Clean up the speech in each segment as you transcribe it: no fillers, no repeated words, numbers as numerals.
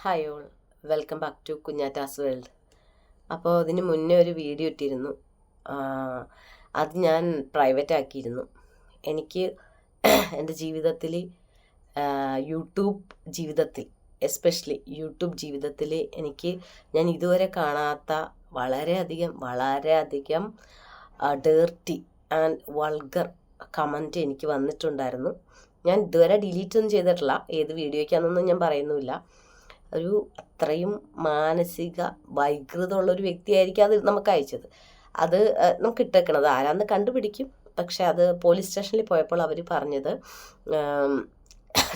Hi all, welcome back to Kunjattas world. അപ്പോൾ അതിന് മുന്നേ ഒരു വീഡിയോ ഇട്ടിരുന്നു. അത് ഞാൻ പ്രൈവറ്റ് ആക്കിയിരുന്നു. എനിക്ക് എൻ്റെ ജീവിതത്തിൽ യൂട്യൂബ് ജീവിതത്തിൽ എസ്പെഷ്യലി യൂട്യൂബ് ജീവിതത്തിൽ ഞാൻ ഇതുവരെ കാണാത്ത വളരെയധികം ഡേർട്ടി ആൻഡ് വൾഗർ കമൻറ്റ് എനിക്ക് വന്നിട്ടുണ്ടായിരുന്നു. ഞാൻ ഇതുവരെ ഡിലീറ്റ് ഒന്നും ചെയ്തിട്ടില്ല. ഏത് വീഡിയോയ്ക്കാണെന്നൊന്നും ഞാൻ പറയുന്നുമില്ല. അത്രയും മാനസിക വൈകൃതമുള്ളൊരു വ്യക്തിയായിരിക്കും അത് നമുക്ക് അയച്ചത്. അത് നമുക്ക് ഇട്ടേക്കണത് ആരാന്ന് കണ്ടുപിടിക്കും. പക്ഷെ അത് പോലീസ് സ്റ്റേഷനിൽ പോയപ്പോൾ അവർ പറഞ്ഞത്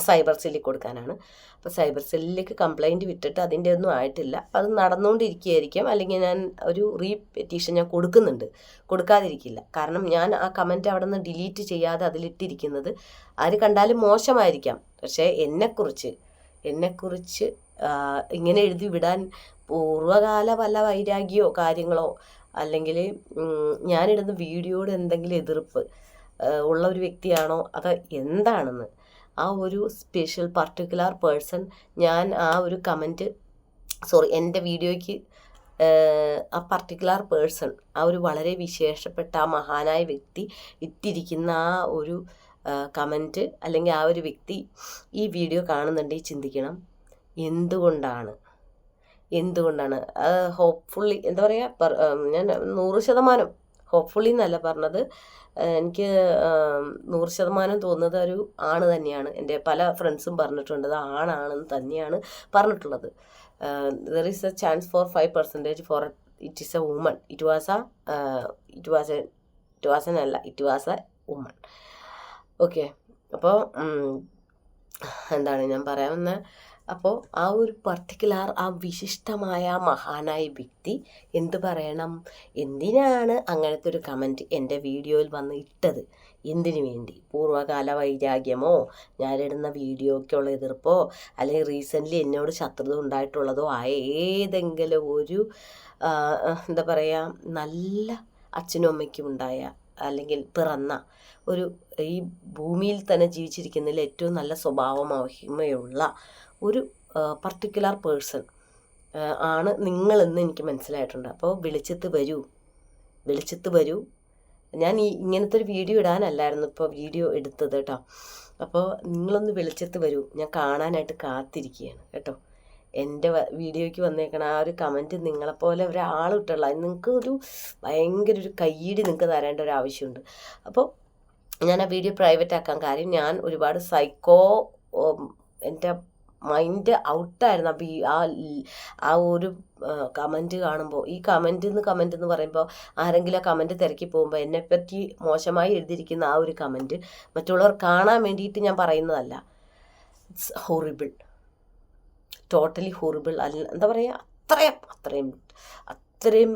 സൈബർ സെല്ലിൽ കൊടുക്കാനാണ്. അപ്പോൾ സൈബർ സെല്ലിലേക്ക് കംപ്ലൈൻറ്റ് വിട്ടിട്ട് അതിൻ്റെ ഒന്നും ആയിട്ടില്ല. അത് നടന്നുകൊണ്ടിരിക്കുകയായിരിക്കും. അല്ലെങ്കിൽ ഞാൻ ഒരു പെറ്റീഷൻ ഞാൻ കൊടുക്കാതിരിക്കില്ല. കാരണം ഞാൻ ആ കമൻറ്റ് അവിടെ നിന്ന് ഡിലീറ്റ് ചെയ്യാതെ അതിലിട്ടിരിക്കുന്നത് ആര് കണ്ടാലും മോശമായിരിക്കാം. പക്ഷേ എന്നെക്കുറിച്ച് ഇങ്ങനെ എഴുതി വിടാൻ പൂർവ്വകാല വല്ല വൈരാഗ്യമോ കാര്യങ്ങളോ അല്ലെങ്കിൽ ഞാനിടുന്ന വീഡിയോയോട് എന്തെങ്കിലും എതിർപ്പ് ഉള്ള ഒരു വ്യക്തിയാണോ അത് എന്താണെന്ന് ആ ഒരു സ്പെഷ്യൽ പർട്ടിക്കുലർ പേഴ്സൺ ഞാൻ ആ ഒരു കമൻറ്റ് എൻ്റെ വീഡിയോയ്ക്ക് ആ പർട്ടിക്കുലർ പേഴ്സൺ ആ ഒരു വളരെ വിശേഷപ്പെട്ട ആ മഹാനായ വ്യക്തി ഇട്ടിരിക്കുന്ന ആ ഒരു കമൻറ്റ് അല്ലെങ്കിൽ ആ ഒരു വ്യക്തി ഈ വീഡിയോ കാണുന്നുണ്ടെങ്കിൽ ചിന്തിക്കണം, എന്തുകൊണ്ടാണ് ഹോപ്പ്ഫുള്ളി എന്താ പറയുക, ഞാൻ 100% ഹോപ്പ്ഫുള്ളി എന്നല്ല പറഞ്ഞത്, എനിക്ക് 100% തോന്നുന്നത് ഒരു ആണ് തന്നെയാണ്. എൻ്റെ പല ഫ്രണ്ട്സും പറഞ്ഞിട്ടുണ്ട് അത് ആണാണെന്ന് തന്നെയാണ് പറഞ്ഞിട്ടുള്ളത്. There is A chance for 5% for it is A woman. It was A woman. Okay, അപ്പോൾ എന്താണ് ഞാൻ പറയാമെന്ന്. അപ്പോൾ ആ ഒരു പർട്ടിക്കുലർ ആ വിശിഷ്ടമായ മഹാനായ വ്യക്തി എന്ത് പറയണം, എന്തിനാണ് അങ്ങനത്തെ ഒരു കമൻറ്റ് എൻ്റെ വീഡിയോയിൽ വന്ന് ഇട്ടത്, എന്തിനു വേണ്ടി? പൂർവ്വകാല വൈരാഗ്യമോ, ഞാനിടുന്ന വീഡിയോയ്ക്കുള്ള എതിർപ്പോ, അല്ലെങ്കിൽ റീസെൻ്റ്ലി എന്നോട് ശത്രുത ഉണ്ടായിട്ടുള്ളതോ ആയ ഏതെങ്കിലും ഒരു എന്താ പറയുക, നല്ല അച്ഛനും അമ്മയ്ക്കും ഉണ്ടായ അല്ലെങ്കിൽ പിറന്ന ഒരു ഈ ഭൂമിയിൽ തന്നെ ജീവിച്ചിരിക്കുന്നതിൽ ഏറ്റവും നല്ല സ്വഭാവ മഹിമയുള്ള ഒരു പർട്ടിക്കുലർ പേഴ്സൺ ആണ് നിങ്ങളെന്ന് എനിക്ക് മനസ്സിലായിട്ടുണ്ട്. അപ്പോൾ വെളിച്ചത്ത് വരൂ. ഞാൻ ഇങ്ങനത്തെ ഒരു വീഡിയോ ഇടാനല്ലായിരുന്നു ഇപ്പോൾ വീഡിയോ എടുത്തത് കേട്ടോ. അപ്പോൾ നിങ്ങളൊന്ന് വെളിച്ചത്ത് വരൂ, ഞാൻ കാണാനായിട്ട് കാത്തിരിക്കുകയാണ് കേട്ടോ. എൻ്റെ വീഡിയോയ്ക്ക് വന്നേക്കണ ആ ഒരു കമൻറ്റ് നിങ്ങളെപ്പോലെ ഒരാളിട്ടുള്ള നിങ്ങൾക്ക് ഭയങ്കര ഒരു കയ്യടി നിങ്ങൾക്ക് തരേണ്ട ഒരു ആവശ്യമുണ്ട്. അപ്പോൾ ഞാൻ ആ വീഡിയോ പ്രൈവറ്റ് ആക്കാൻ കാര്യം, ഞാൻ ഒരുപാട് എൻ്റെ മൈൻഡ് ഔട്ടായിരുന്നു. അപ്പോൾ ആ ഒരു കമൻറ്റ് കാണുമ്പോൾ, ഈ കമൻറ്റ് എന്ന് പറയുമ്പോൾ ആരെങ്കിലും ആ കമൻറ്റ് തിരക്കി പോകുമ്പോൾ എന്നെപ്പറ്റി മോശമായി എഴുതിയിരിക്കുന്ന ആ ഒരു കമൻറ്റ് മറ്റുള്ളവർ കാണാൻ വേണ്ടിയിട്ട് ഞാൻ പറയുന്നതല്ല. It's horrible, totally horrible. എന്താ പറയുക, അത്രയും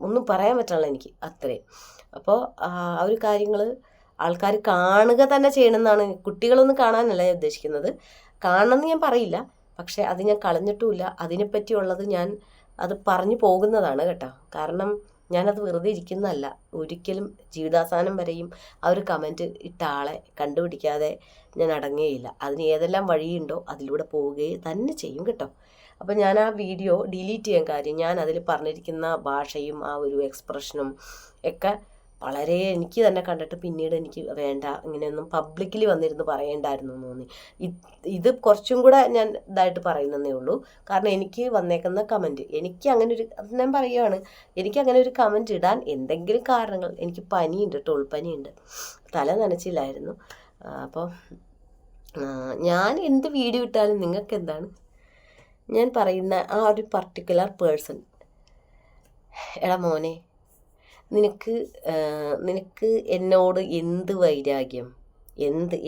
ഒന്നും പറയാൻ പറ്റില്ല എനിക്ക്, അത്രയും. അപ്പോൾ ആ ഒരു കാര്യങ്ങൾ ആൾക്കാർ കാണുക തന്നെ ചെയ്യണമെന്നാണ്. കുട്ടികളൊന്നും കാണാനല്ല ഞാൻ ഉദ്ദേശിക്കുന്നത്, കാണണമെന്ന് ഞാൻ പറയില്ല, പക്ഷേ അത് ഞാൻ കളഞ്ഞിട്ടുമില്ല. അതിനെപ്പറ്റിയുള്ളത് ഞാൻ അത് പറഞ്ഞു പോകുന്നതാണ് കേട്ടോ. കാരണം ഞാനത് വെറുതെ ഇരിക്കുന്നതല്ല. ഒരിക്കലും ജീവിതാവസാനം വരെയും ആ ഒരു കമൻറ്റ് ഇട്ട ആളെ കണ്ടുപിടിക്കാതെ ഞാൻ അടങ്ങുകയില്ല. അതിന് ഏതെല്ലാം വഴിയുണ്ടോ അതിലൂടെ പോവുകയും തന്നെ ചെയ്യും കേട്ടോ. അപ്പോൾ ഞാൻ ആ വീഡിയോ ഡിലീറ്റ് ചെയ്യാൻ കാര്യം, ഞാൻ അതിൽ പറഞ്ഞിരിക്കുന്ന ഭാഷയും ആ ഒരു എക്സ്പ്രഷനും ഒക്കെ വളരെ എനിക്ക് തന്നെ കണ്ടിട്ട് പിന്നീട് എനിക്ക് വേണ്ട, ഇങ്ങനെയൊന്നും പബ്ലിക്കിൽ വന്നിരുന്ന് പറയേണ്ടായിരുന്നു എന്ന് തോന്നി. ഇത് കുറച്ചും കൂടെ ഞാൻ ഇതായിട്ട് പറയുന്നതേ ഉള്ളൂ. കാരണം എനിക്ക് വന്നേക്കുന്ന കമൻറ്റ്, ഞാൻ പറയുകയാണ്, എനിക്ക് അങ്ങനെ ഒരു കമൻറ്റ് ഇടാൻ എന്തെങ്കിലും കാരണങ്ങൾ, എനിക്ക് പനിയുണ്ട്, ടോൾപ്പനിയുണ്ട്, തല നനച്ചില്ലായിരുന്നു. അപ്പോൾ ഞാൻ എന്ത് വീഡിയോ ഇട്ടാലും നിങ്ങൾക്ക് എന്താണ്, ഞാൻ പറയുന്ന ആ ഒരു പർട്ടിക്കുലർ പേഴ്സൺ, എടാ മോനെ, നിനക്ക് എന്നോട് എന്ത് വൈരാഗ്യം,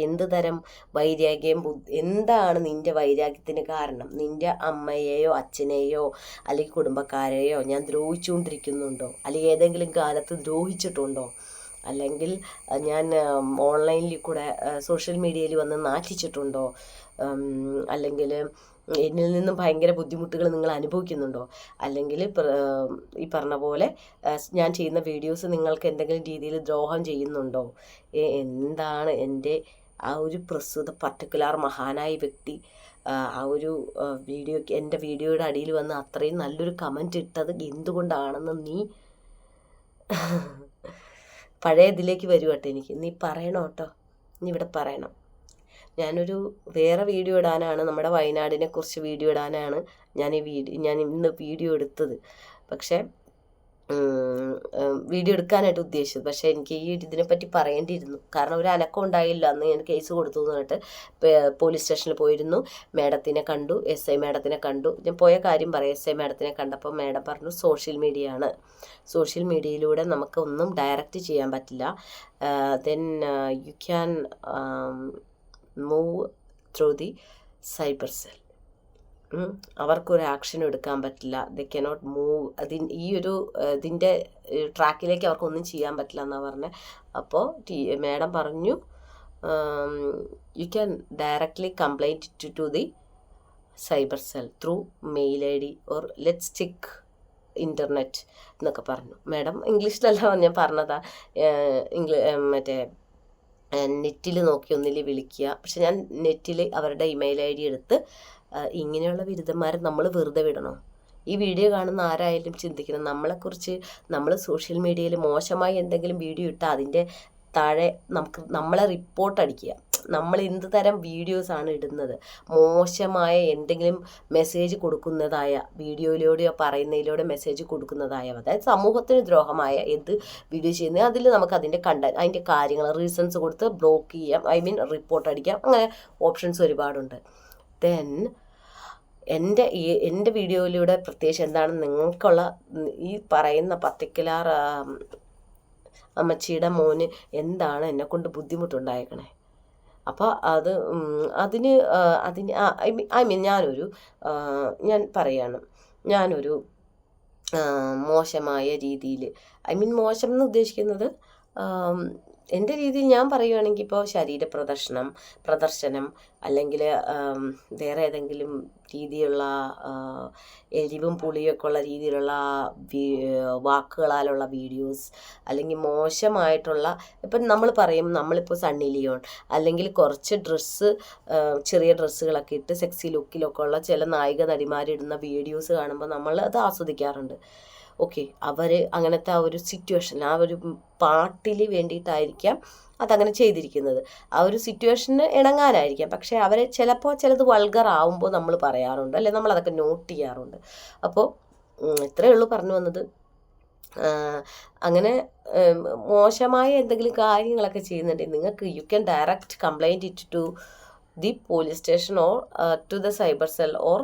എന്ത് തരം വൈരാഗ്യം, എന്താണ് നിൻ്റെ വൈരാഗ്യത്തിന് കാരണം? നിൻ്റെ അമ്മയെയോ അച്ഛനെയോ അല്ലെങ്കിൽ കുടുംബക്കാരെയോ ഞാൻ ദ്രോഹിച്ചുകൊണ്ടിരിക്കുന്നുണ്ടോ? അല്ലെങ്കിൽ ഏതെങ്കിലും കാലത്ത് ദ്രോഹിച്ചിട്ടുണ്ടോ? അല്ലെങ്കിൽ ഞാൻ ഓൺലൈനിൽ കൂടെ സോഷ്യൽ മീഡിയയിൽ വന്ന് നാറ്റിച്ചിട്ടുണ്ടോ? അല്ലെങ്കിൽ എന്നിൽ നിന്നും ഭയങ്കര ബുദ്ധിമുട്ടുകൾ നിങ്ങൾ അനുഭവിക്കുന്നുണ്ടോ? അല്ലെങ്കിൽ ഈ പറഞ്ഞ പോലെ ഞാൻ ചെയ്യുന്ന വീഡിയോസ് നിങ്ങൾക്ക് എന്തെങ്കിലും രീതിയിൽ ദ്രോഹം ചെയ്യുന്നുണ്ടോ? എന്താണ് എൻ്റെ ആ ഒരു പ്രസ്തുത പർട്ടിക്കുലർ മഹാനായ വ്യക്തി ആ ഒരു വീഡിയോയ്ക്ക് എൻ്റെ വീഡിയോയുടെ അടിയിൽ വന്ന് അത്രയും നല്ലൊരു കമൻറ്റ് ഇട്ടത് എന്തുകൊണ്ടാണെന്ന് നീ പഴയ ഇതിലേക്ക് വരുവട്ടെ. എനിക്ക് നീ പറയണം കേട്ടോ, നീ ഇവിടെ പറയണം. ഞാനൊരു വേറെ വീഡിയോ ഇടാനാണ്, നമ്മുടെ വയനാടിനെ കുറിച്ച് വീഡിയോ ഇടാനാണ് ഞാൻ ഇന്ന് വീഡിയോ എടുത്തത്. പക്ഷേ വീഡിയോ എടുക്കാനായിട്ട് ഉദ്ദേശിച്ചത്. പക്ഷേ എനിക്ക് ഇതിനെപ്പറ്റി പറയേണ്ടിയിരുന്നു. കാരണം ഒരു അനക്കം ഉണ്ടായില്ല. അന്ന് ഞാൻ കേസ് കൊടുത്തു എന്ന് പറഞ്ഞിട്ട് പോലീസ് സ്റ്റേഷനിൽ പോയിരുന്നു. മാഡത്തിനെ കണ്ടു, SI മാഡത്തിനെ കണ്ടു. ഞാൻ പോയ കാര്യം പറയാം. SI മാഡത്തിനെ കണ്ടപ്പോൾ മാഡം പറഞ്ഞു സോഷ്യൽ മീഡിയ ആണ്, സോഷ്യൽ മീഡിയയിലൂടെ നമുക്ക് ഒന്നും ഡയറക്റ്റ് ചെയ്യാൻ പറ്റില്ല. Then you can move through the cyber cell. അവർക്കൊരു ആക്ഷനും എടുക്കാൻ പറ്റില്ല. They cannot move. ഇതിൻ്റെ ട്രാക്കിലേക്ക് അവർക്കൊന്നും ചെയ്യാൻ പറ്റില്ല എന്നാണ് പറഞ്ഞത്. അപ്പോൾ മാഡം പറഞ്ഞു you can directly complaint to the cyber cell through mail ID or let's check internet എന്നൊക്കെ പറഞ്ഞു. മാഡം ഇംഗ്ലീഷിലല്ല ഞാൻ പറഞ്ഞതാ, മറ്റേ നെറ്റിൽ നോക്കി ഒന്നിൽ വിളിക്കുക. പക്ഷെ ഞാൻ നെറ്റിൽ അവരുടെ ഇമെയിൽ ID എടുത്ത് ഇങ്ങനെയുള്ള ബിരുദന്മാരെ നമ്മൾ വെറുതെ വിടണോ? ഈ വീഡിയോ കാണുന്ന ആരായാലും ചിന്തിക്കണം, നമ്മളെക്കുറിച്ച് നമ്മൾ സോഷ്യൽ മീഡിയയിൽ മോശമായി എന്തെങ്കിലും വീഡിയോ ഇട്ടാൽ അതിൻ്റെ താഴെ നമ്മളെ റിപ്പോർട്ട് അടിക്കുക. നമ്മൾ എന്ത് തരം വീഡിയോസാണ് ഇടുന്നത്, മോശമായ എന്തെങ്കിലും മെസ്സേജ് കൊടുക്കുന്നതായ വീഡിയോയിലൂടെയോ പറയുന്നതിലൂടെ മെസ്സേജ് കൊടുക്കുന്നതായ, അതായത് സമൂഹത്തിന് ദ്രോഹമായ എന്ത് വീഡിയോ ചെയ്യുന്നത് അതിൽ നമുക്ക് അതിൻ്റെ അതിൻ്റെ കാര്യങ്ങൾ റീസൺസ് കൊടുത്ത് ബ്ലോക്ക് ചെയ്യാം, റിപ്പോർട്ട് അടിക്കാം. അങ്ങനെ ഓപ്ഷൻസ് ഒരുപാടുണ്ട്. ദെൻ എൻ്റെ വീഡിയോയിലൂടെ പ്രത്യേകിച്ച് എന്താണ് നിങ്ങൾക്കുള്ള ഈ പറയുന്ന പർട്ടിക്കുലർ അമ്മച്ചിയുടെ മോന് എന്താണ് എന്നെക്കൊണ്ട് ബുദ്ധിമുട്ടുണ്ടായേക്കണേ. അപ്പോൾ അതിന് ഞാൻ പറയാണ്, ഞാനൊരു മോശമായ രീതിയിൽ മോശം എന്ന് ഉദ്ദേശിക്കുന്നത് എൻ്റെ രീതിയിൽ ഞാൻ പറയുകയാണെങ്കിൽ ഇപ്പോൾ ശരീര പ്രദർശനം അല്ലെങ്കിൽ വേറെ ഏതെങ്കിലും രീതിയിലുള്ള എരിവും പുളിയൊക്കെ ഉള്ള രീതിയിലുള്ള വാക്കുകളാലുള്ള വീഡിയോസ്, അല്ലെങ്കിൽ മോശമായിട്ടുള്ള ഇപ്പം നമ്മൾ പറയും നമ്മളിപ്പോൾ സണ്ണി ലിയോൺ അല്ലെങ്കിൽ കുറച്ച് ചെറിയ ഡ്രസ്സുകളൊക്കെ ഇട്ട് സെക്സി ലുക്കിലൊക്കെ ഉള്ള ചില നായിക നടിമാരിടുന്ന വീഡിയോസ് കാണുമ്പോൾ നമ്മൾ അത് ആസ്വദിക്കാറുണ്ട്. ഓക്കെ, അവർ അങ്ങനത്തെ ആ ഒരു സിറ്റുവേഷൻ, ആ ഒരു പാട്ടിൽ വേണ്ടിയിട്ടായിരിക്കാം അതങ്ങനെ ചെയ്തിരിക്കുന്നത്, ആ ഒരു സിറ്റുവേഷന് ഇണങ്ങാനായിരിക്കാം. പക്ഷേ അവരെ ചിലത് വൾഗർ ആവുമ്പോൾ നമ്മൾ പറയാറുണ്ട്, അല്ലെ നമ്മളതൊക്കെ നോട്ട് ചെയ്യാറുണ്ട്. അപ്പോൾ ഇത്രയേ ഉള്ളൂ പറഞ്ഞു വന്നത്. അങ്ങനെ മോശമായ എന്തെങ്കിലും കാര്യങ്ങളൊക്കെ ചെയ്യുന്നുണ്ടെങ്കിൽ നിങ്ങൾക്ക് you can direct complaint it to the police station or to the cyber cell or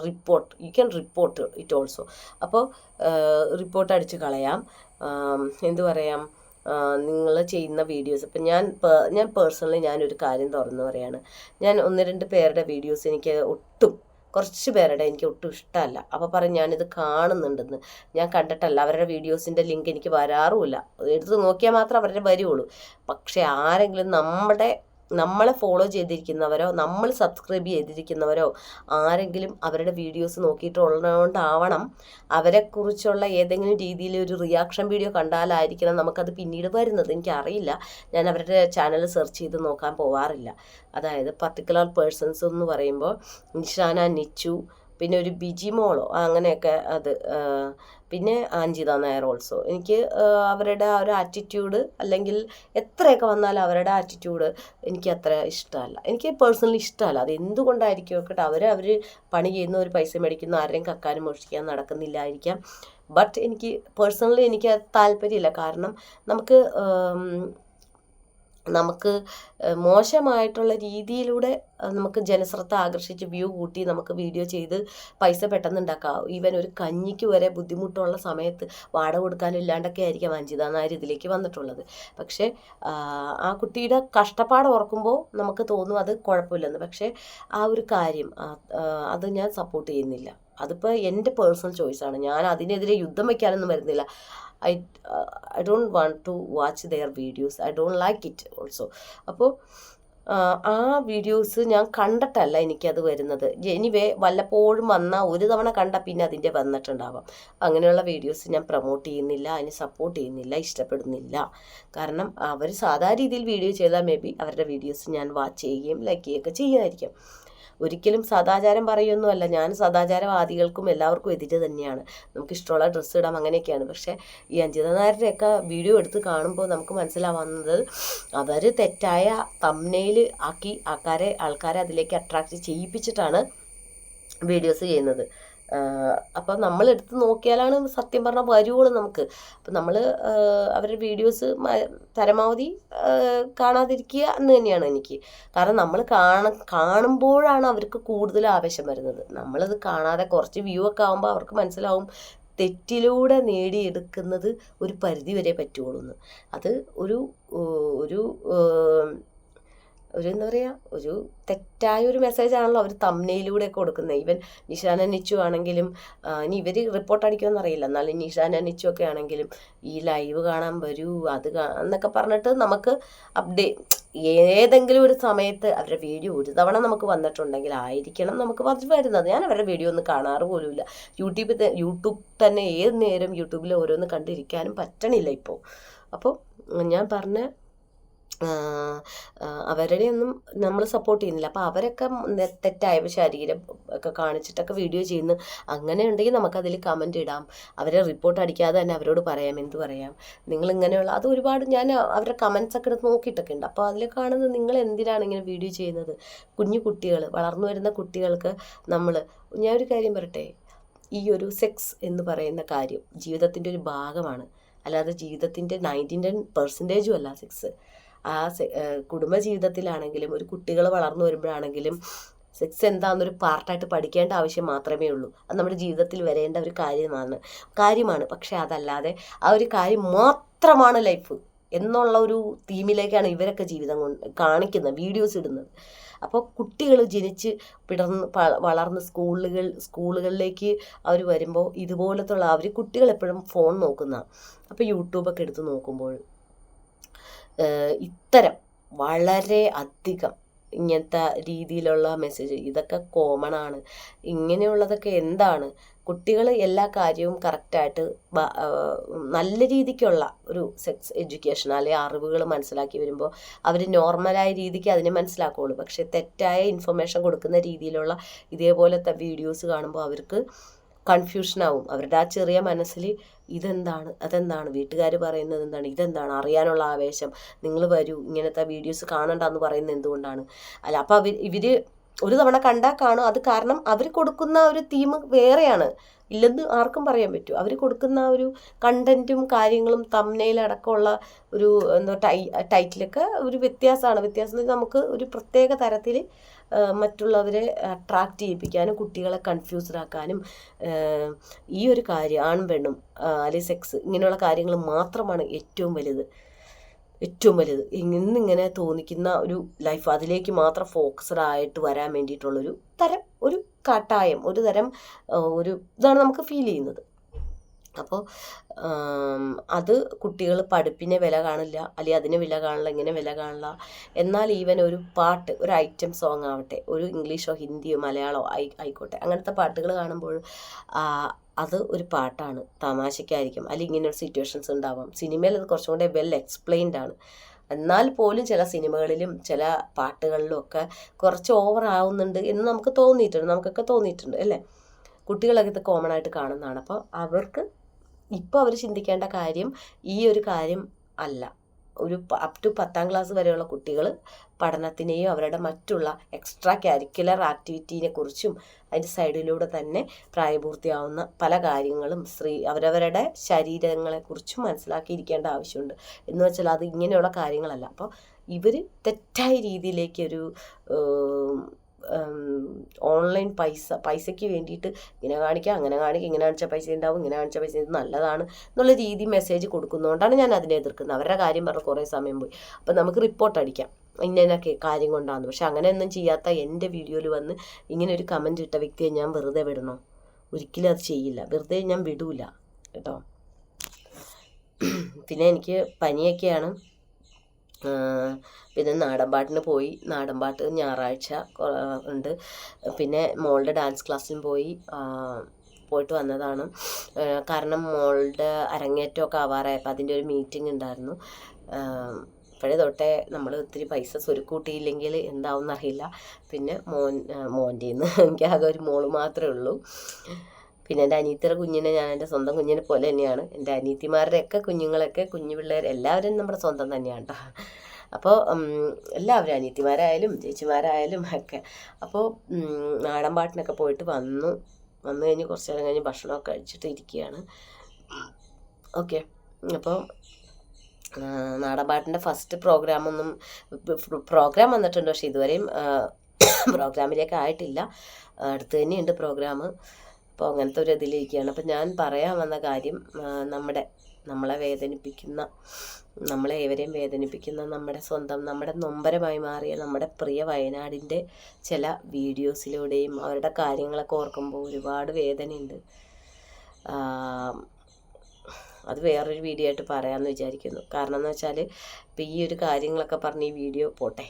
report. You can report it also. അപ്പോൾ റിപ്പോർട്ട് അടിച്ച് കളയാം. എന്തു പറയാം, നിങ്ങൾ ചെയ്യുന്ന വീഡിയോസ് ഇപ്പം ഞാൻ പേഴ്സണലി ഞാനൊരു കാര്യം തുറന്നു പറയാണ്. ഞാൻ 1-2 പേരുടെ വീഡിയോസ് കുറച്ച് പേരുടെ എനിക്ക് ഒട്ടും ഇഷ്ടമല്ല. അപ്പോൾ പറയും ഞാനിത് കാണുന്നുണ്ടെന്ന്. ഞാൻ കണ്ടിട്ടല്ല, അവരുടെ വീഡിയോസിൻ്റെ ലിങ്ക് എനിക്ക് വരാറുമില്ല. എടുത്ത് നോക്കിയാൽ മാത്രമേ അവരുടെ വരുള്ളൂ. പക്ഷേ ആരെങ്കിലും നമ്മളെ ഫോളോ ചെയ്തിരിക്കുന്നവരോ നമ്മൾ സബ്സ്ക്രൈബ് ചെയ്തിരിക്കുന്നവരോ ആരെങ്കിലും അവരുടെ വീഡിയോസ് നോക്കിയിട്ടുള്ളതുകൊണ്ടാവണം അവരെക്കുറിച്ചുള്ള ഏതെങ്കിലും രീതിയിൽ ഒരു റിയാക്ഷൻ വീഡിയോ കണ്ടാലായിരിക്കണം നമുക്കത് പിന്നീട് വരുന്നത്. എനിക്കറിയില്ല, ഞാൻ അവരുടെ ചാനൽ സെർച്ച് ചെയ്ത് നോക്കാൻ പോവാറില്ല. അതായത് പർട്ടിക്കുലർ പേഴ്സൺസ് എന്ന് പറയുമ്പോൾ നിഷാന നിച്ചു, പിന്നെ ഒരു ബിജിമോളോ അങ്ങനെയൊക്കെ, പിന്നെ അഞ്ജിത നായർ ഓൾസോ. എനിക്ക് അവരുടെ ആ ഒരു ആറ്റിറ്റ്യൂഡ്, അല്ലെങ്കിൽ എത്രയൊക്കെ വന്നാലും അവരുടെ ആറ്റിറ്റ്യൂഡ് എനിക്ക് അത്ര ഇഷ്ടമല്ല. എനിക്ക് പേഴ്സണലി ഇഷ്ടമല്ല. അത് എന്തുകൊണ്ടായിരിക്കും നോക്കട്ടെ, അവർ പണി ചെയ്യുന്ന ഒരു പൈസ മേടിക്കുന്ന ആരെയും കക്കാനും മോഷ്ടിക്കാൻ നടക്കുന്നില്ലായിരിക്കാം. ബട്ട് എനിക്ക് പേഴ്സണലി എനിക്ക് താല്പര്യമില്ല. കാരണം നമുക്ക് മോശമായിട്ടുള്ള രീതിയിലൂടെ നമുക്ക് ജനശ്രദ്ധ ആകർഷിച്ച് വ്യൂ കൂട്ടി നമുക്ക് വീഡിയോ ചെയ്ത് പൈസ പെട്ടെന്ന് ഉണ്ടാക്കാം. ഈവൻ ഒരു കഞ്ഞിക്ക് വരെ ബുദ്ധിമുട്ടുള്ള സമയത്ത് വാടക കൊടുക്കാനില്ലാണ്ടൊക്കെ ആയിരിക്കും അഞ്ജിത നായർ ഇതിലേക്ക് വന്നിട്ടുള്ളത്. പക്ഷേ ആ കുട്ടിയുടെ കഷ്ടപ്പാട് ഓർക്കുമ്പോൾ നമുക്ക് തോന്നും അത് കുഴപ്പമില്ലെന്ന്. പക്ഷേ ആ ഒരു കാര്യം അത് ഞാൻ സപ്പോർട്ട് ചെയ്യുന്നില്ല. അതിപ്പോൾ എൻ്റെ പേഴ്സണൽ ചോയ്സാണ്. ഞാൻ അതിനെതിരെ യുദ്ധം വയ്ക്കാനൊന്നും വരുന്നില്ല. I don't want to watch their videos. I don't like it also. അപ്പോൾ ആ വീഡിയോസ് ഞാൻ കണ്ടിട്ടല്ല എനിക്കത് വരുന്നത്. എനിവേ വല്ലപ്പോഴും ഒരു തവണ കണ്ട പിന്നെ അതിൻ്റെ വന്നിട്ടുണ്ടാവാം. അങ്ങനെയുള്ള വീഡിയോസ് ഞാൻ പ്രൊമോട്ട് ചെയ്യുന്നില്ല, അതിന് സപ്പോർട്ട് ചെയ്യുന്നില്ല, ഇഷ്ടപ്പെടുന്നില്ല. കാരണം അവർ സാധാരണ രീതിയിൽ വീഡിയോ ചെയ്താൽ മേ ബി അവരുടെ വീഡിയോസ് ഞാൻ വാച്ച് ചെയ്യുകയും ലൈക്ക് ചെയ്യുകയൊക്കെ ചെയ്യുമായിരിക്കും. ഒരിക്കലും സദാചാരം പറയുമൊന്നുമല്ല, ഞാൻ സദാചാരവാദികൾക്കും എല്ലാവർക്കും എതിര് തന്നെയാണ്. നമുക്ക് ഇഷ്ടമുള്ള ഡ്രസ്സ് ഇടാം, അങ്ങനെയൊക്കെയാണ്. പക്ഷേ ഈ അഞ്ജിത നായരുടെയൊക്കെ വീഡിയോ എടുത്ത് കാണുമ്പോൾ നമുക്ക് മനസ്സിലാവുന്നത് അവർ തെറ്റായ തംബ്നെയിൽ ആക്കി ആൾക്കാരെ അതിലേക്ക് അട്രാക്റ്റ് ചെയ്യിപ്പിച്ചിട്ടാണ് വീഡിയോസ് ചെയ്യുന്നത്. അപ്പം നമ്മളെടുത്ത് നോക്കിയാലാണ് സത്യം പറഞ്ഞാൽ വരുവുള്ളൂ നമുക്ക്. അപ്പം നമ്മൾ അവരുടെ വീഡിയോസ് പരമാവധി കാണാതിരിക്കുക എന്ന് തന്നെയാണ് എനിക്ക്. കാരണം നമ്മൾ കാണുമ്പോഴാണ് അവർക്ക് കൂടുതൽ ആവേശം വരുന്നത്. നമ്മളത് കാണാതെ കുറച്ച് വ്യൂ ഒക്കെ ആകുമ്പോൾ അവർക്ക് മനസ്സിലാവും തെറ്റിലൂടെ നേടിയെടുക്കുന്നത് ഒരു പരിധി വരെ പറ്റുള്ളൂ എന്ന്. അത് ഒരു എന്താ പറയുക, ഒരു തെറ്റായ ഒരു മെസ്സേജാണല്ലോ അവർ തംബ്നെയിലൂടെയൊക്കെ കൊടുക്കുന്നത്. ഈവൻ നിഷാന നിച്ചു ആണെങ്കിലും, ഇനി ഇവർ റിപ്പോർട്ട് അടിക്കുമെന്ന് അറിയില്ല, എന്നാലും നിഷാന നിച്ചു ഒക്കെ ആണെങ്കിലും ഈ ലൈവ് കാണാൻ വരൂ എന്നൊക്കെ പറഞ്ഞിട്ട് നമുക്ക് ഏതെങ്കിലും ഒരു സമയത്ത് അവരുടെ വീഡിയോ ഒരു തവണ നമുക്ക് വന്നിട്ടുണ്ടെങ്കിൽ ആയിരിക്കണം നമുക്ക് വരുന്നത്. ഞാൻ അവരുടെ വീഡിയോ ഒന്നും കാണാറ് പോലുമില്ല. യൂട്യൂബ് തന്നെ ഏത് നേരം യൂട്യൂബിൽ ഓരോന്ന് കണ്ടിരിക്കാനും പറ്റണില്ല ഇപ്പോൾ. അപ്പോൾ ഞാൻ പറഞ്ഞ അവരുടെയൊന്നും നമ്മൾ സപ്പോർട്ട് ചെയ്യുന്നില്ല. അപ്പോൾ അവരൊക്കെ തെറ്റായ ശരീരം ഒക്കെ കാണിച്ചിട്ടൊക്കെ വീഡിയോ ചെയ്യുന്നു. അങ്ങനെ ഉണ്ടെങ്കിൽ നമുക്കതിൽ കമൻറ്റ് ഇടാം. അവരെ റിപ്പോർട്ട് അടിക്കാതെ തന്നെ അവരോട് പറയാം, എന്ത് പറയാം, നിങ്ങളിങ്ങനെയുള്ള അത് ഒരുപാട് ഞാൻ അവരുടെ കമൻസ് ഒക്കെ എടുത്ത് നോക്കിയിട്ടൊക്കെ ഉണ്ട്. അപ്പോൾ അതിൽ കാണുന്നത് നിങ്ങൾ എന്തിനാണ് ഇങ്ങനെ വീഡിയോ ചെയ്യുന്നത്? കുഞ്ഞു കുട്ടികൾ, വളർന്നു വരുന്ന കുട്ടികൾക്ക് ഞാൻ ഒരു കാര്യം പറയട്ടെ, ഈ ഒരു സെക്സ് എന്ന് പറയുന്ന കാര്യം ജീവിതത്തിൻ്റെ ഒരു ഭാഗമാണ്, അല്ലാതെ ജീവിതത്തിൻ്റെ 99% അല്ല സെക്സ്. കുടുംബജീവിതത്തിലാണെങ്കിലും ഒരു കുട്ടികൾ വളർന്നു വരുമ്പോഴാണെങ്കിലും സെക്സ് എന്താണെന്നൊരു പാർട്ടായിട്ട് പഠിക്കേണ്ട ആവശ്യം മാത്രമേ ഉള്ളൂ. അത് നമ്മുടെ ജീവിതത്തിൽ വരേണ്ട ഒരു കാര്യമാണ്. പക്ഷെ അതല്ലാതെ ആ ഒരു കാര്യം മാത്രമാണ് ലൈഫ് എന്നുള്ള ഒരു തീമിലേക്കാണ് ഇവരൊക്കെ ജീവിതം കാണിക്കുന്നത്, വീഡിയോസ് ഇടുന്നത്. അപ്പോൾ കുട്ടികൾ ജനിച്ച് വളർന്ന് സ്കൂളുകളിലേക്ക് അവർ വരുമ്പോൾ ഇതുപോലത്തുള്ള കുട്ടികൾ എപ്പോഴും ഫോൺ നോക്കുന്ന. അപ്പോൾ യൂട്യൂബൊക്കെ എടുത്ത് നോക്കുമ്പോൾ ഇത്തരം വളരെ അധികം ഇങ്ങനത്തെ രീതിയിലുള്ള മെസ്സേജ് ഇതൊക്കെ കോമൺ ആണ്. ഇങ്ങനെയുള്ളതൊക്കെ എന്താണ്? കുട്ടികൾ എല്ലാ കാര്യവും കറക്റ്റായിട്ട് നല്ല രീതിക്കുള്ള ഒരു സെക്സ് എഡ്യൂക്കേഷൻ അല്ലെങ്കിൽ അറിവുകൾ മനസ്സിലാക്കി വരുമ്പോൾ അവർ നോർമലായ രീതിക്ക് അതിനെ മനസ്സിലാക്കുകയുള്ളൂ. പക്ഷേ തെറ്റായ ഇൻഫർമേഷൻ കൊടുക്കുന്ന രീതിയിലുള്ള ഇതേപോലത്തെ വീഡിയോസ് കാണുമ്പോൾ അവർക്ക് കൺഫ്യൂഷനാവും. അവരുടെ ആ ചെറിയ മനസ്സിൽ അതെന്താണ്, വീട്ടുകാർ പറയുന്നത് ഇതെന്താണ്, അറിയാനുള്ള ആവേശം, നിങ്ങൾ വരൂ ഇങ്ങനത്തെ വീഡിയോസ് കാണണ്ടെന്ന് പറയുന്നത് എന്തുകൊണ്ടാണ്? അല്ല, അപ്പോൾ ഇവർ ഒരു തവണ കണ്ടാൽ കാണും. അത് കാരണം അവർ കൊടുക്കുന്ന ഒരു തീം വേറെയാണ്, ഇല്ലെന്ന് ആർക്കും പറയാൻ പറ്റും. അവർ കൊടുക്കുന്ന ഒരു കണ്ടന്റും കാര്യങ്ങളും തംബ്നെയിലടക്കമുള്ള ഒരു ടൈറ്റിലൊക്കെ ഒരു വ്യത്യാസം നമുക്ക് ഒരു പ്രത്യേക തരത്തിൽ മറ്റുള്ളവരെ അട്രാക്റ്റ് ചെയ്യിപ്പിക്കാനും കുട്ടികളെ കൺഫ്യൂസ്ഡ് ആക്കാനും ഈ ഒരു കാര്യം ആണും പെണ്ണും അല്ലെങ്കിൽ സെക്സ് ഇങ്ങനെയുള്ള കാര്യങ്ങൾ മാത്രമാണ് ഏറ്റവും വലുത്. ഇന്നിങ്ങനെ തോന്നിക്കുന്ന ഒരു ലൈഫ്, അതിലേക്ക് മാത്രം ഫോക്കസ്ഡ് ആയിട്ട് വരാൻ വേണ്ടിയിട്ടുള്ളൊരു തരം ഒരു കാട്ടായം, ഒരു തരം ഇതാണ് നമുക്ക് ഫീൽ ചെയ്യുന്നത്. അപ്പോൾ അത് കുട്ടികൾ പഠിപ്പിനെ വില കാണില്ല, അല്ലെങ്കിൽ അതിന് വില കാണില്ല, ഇങ്ങനെ വില കാണില്ല. എന്നാൽ ഈവൻ ഒരു പാട്ട്, ഒരു ഐറ്റം സോങ് ആവട്ടെ, ഒരു ഇംഗ്ലീഷോ ഹിന്ദിയോ മലയാളമോ ആയിക്കോട്ടെ, അങ്ങനത്തെ പാട്ടുകൾ കാണുമ്പോൾ അത് ഒരു പാട്ടാണ്, തമാശയ്ക്കായിരിക്കും, അല്ലെങ്കിൽ ഇങ്ങനെ ഒരു സിറ്റുവേഷൻസ് ഉണ്ടാവാം. സിനിമയിൽ അത് കുറച്ചും കൂടെ വെൽ എക്സ്പ്ലെയിൻഡ് ആണ്. എന്നാൽ പോലും ചില സിനിമകളിലും ചില പാട്ടുകളിലും ഒക്കെ കുറച്ച് ഓവർ ആവുന്നുണ്ട് എന്ന് നമുക്കൊക്കെ തോന്നിയിട്ടുണ്ട് അല്ലേ? കുട്ടികളൊക്കെ ഇത് കോമൺ ആയിട്ട് കാണുന്നതാണ്. അപ്പോൾ അവർക്ക് ഇപ്പോൾ അവർ ചിന്തിക്കേണ്ട കാര്യം ഈ ഒരു കാര്യം അല്ല. ഒരു അപ് ടു 10ാം ക്ലാസ് വരെയുള്ള കുട്ടികൾ പഠനത്തിനെയും അവരുടെ മറ്റുള്ള എക്സ്ട്രാ കരിക്കുലർ ആക്ടിവിറ്റീനെ കുറിച്ചും അതിൻ്റെ സൈഡിലൂടെ തന്നെ പ്രായപൂർത്തിയാവുന്ന പല കാര്യങ്ങളും അവരവരുടെ ശരീരങ്ങളെക്കുറിച്ചും മനസ്സിലാക്കിയിരിക്കേണ്ട ആവശ്യമുണ്ട്. എന്ന് വെച്ചാൽ അത് ഇങ്ങനെയുള്ള കാര്യങ്ങളല്ല. അപ്പോൾ ഇവർ തെറ്റായ രീതിയിലേക്കൊരു ഓൺലൈൻ പൈസയ്ക്ക് വേണ്ടിയിട്ട് ഇങ്ങനെ കാണിക്കുക, അങ്ങനെ കാണിക്കുക, ഇങ്ങനെ കാണിച്ചാൽ പൈസ ഉണ്ടാവും, ഇങ്ങനെ കാണിച്ചാൽ പൈസ ഇത് നല്ലതാണ് എന്നുള്ള രീതി മെസ്സേജ് കൊടുക്കുന്നതുകൊണ്ടാണ് ഞാൻ അതിനെ എതിർക്കുന്നത്. അവരുടെ കാര്യം പറഞ്ഞ് കുറേ സമയം പോയി. അപ്പം നമുക്ക് റിപ്പോർട്ട് അടിക്കാം ഇന്നൊക്കെ കാര്യം കൊണ്ടാന്ന്. പക്ഷെ അങ്ങനെയൊന്നും ചെയ്യാത്ത എൻ്റെ വീഡിയോയിൽ വന്ന് ഇങ്ങനെ ഒരു കമൻറ്റ് ഇട്ട വ്യക്തിയെ ഞാൻ വെറുതെ വിടണോ? ഒരിക്കലും അത് ചെയ്യില്ല, വെറുതെ ഞാൻ വിടൂല കേട്ടോ. പിന്നെ എനിക്ക് പനിയൊക്കെയാണ്. പിന്നെ നാടൻപാട്ടിന് പോയി, നാടൻപാട്ട് ഞായറാഴ്ച ഉണ്ട്. പിന്നെ മോളുടെ ഡാൻസ് ക്ലാസ്സിലും പോയിട്ട് വന്നതാണ്. കാരണം മോളുടെ അരങ്ങേറ്റമൊക്കെ ആവാറായപ്പോൾ അതിൻ്റെ ഒരു മീറ്റിംഗ് ഉണ്ടായിരുന്നു. ഇപ്പോഴേ തൊട്ടേ നമ്മൾ ഒത്തിരി പൈസ സ്വരുക്കൂട്ടിയില്ലെങ്കിൽ എന്താവും അറിയില്ല. പിന്നെ മോൻ്റെ നിന്ന് എനിക്കാകെ ഒരു മോള് മാത്രമേ ഉള്ളൂ. പിന്നെ എൻ്റെ അനിയത്തിയുടെ കുഞ്ഞിനെ ഞാൻ എൻ്റെ സ്വന്തം കുഞ്ഞിനെ പോലെ തന്നെയാണ്. എൻ്റെ അനിയത്തിമാരുടെയൊക്കെ കുഞ്ഞുങ്ങളൊക്കെ കുഞ്ഞു പിള്ളേർ എല്ലാവരും നമ്മുടെ സ്വന്തം തന്നെയാണ് കേട്ടോ. അപ്പോൾ എല്ലാവരും അനിയത്തിമാരായാലും ചേച്ചിമാരായാലും ഒക്കെ. അപ്പോൾ നാടൻ പാട്ടിനൊക്കെ പോയിട്ട് വന്നു കഴിഞ്ഞ് കുറച്ച് നേരം കഴിഞ്ഞ് ഭക്ഷണമൊക്കെ കഴിച്ചിട്ട് ഇരിക്കുകയാണ്. ഓക്കെ, അപ്പോൾ നാടൻ പാട്ടിൻ്റെ ഫസ്റ്റ് പ്രോഗ്രാം വന്നിട്ടുണ്ട്. പക്ഷേ ഇതുവരെയും പ്രോഗ്രാമിലേക്ക് ആയിട്ടില്ല. അടുത്ത് തന്നെയുണ്ട് പ്രോഗ്രാം. അപ്പോൾ അങ്ങനത്തെ ഒരു ഇതിലിരിക്കുകയാണ്. അപ്പോൾ ഞാൻ പറയാൻ വന്ന കാര്യം, നമ്മളെ ഏവരെയും വേദനിപ്പിക്കുന്ന നമ്മുടെ സ്വന്തം, നമ്മുടെ നൊമ്പരമായി മാറിയ നമ്മുടെ പ്രിയ വയനാടിൻ്റെ ചില വീഡിയോസിലൂടെയും അവരുടെ കാര്യങ്ങളൊക്കെ ഓർക്കുമ്പോൾ ഒരുപാട് വേദനയുണ്ട്. അത് വേറൊരു വീഡിയോ ആയിട്ട് പറയാമെന്ന് വിചാരിക്കുന്നു. കാരണം എന്ന് വെച്ചാൽ ഇപ്പോൾ ഈ ഒരു കാര്യങ്ങളൊക്കെ പറഞ്ഞ് ഈ വീഡിയോ പോട്ടെ.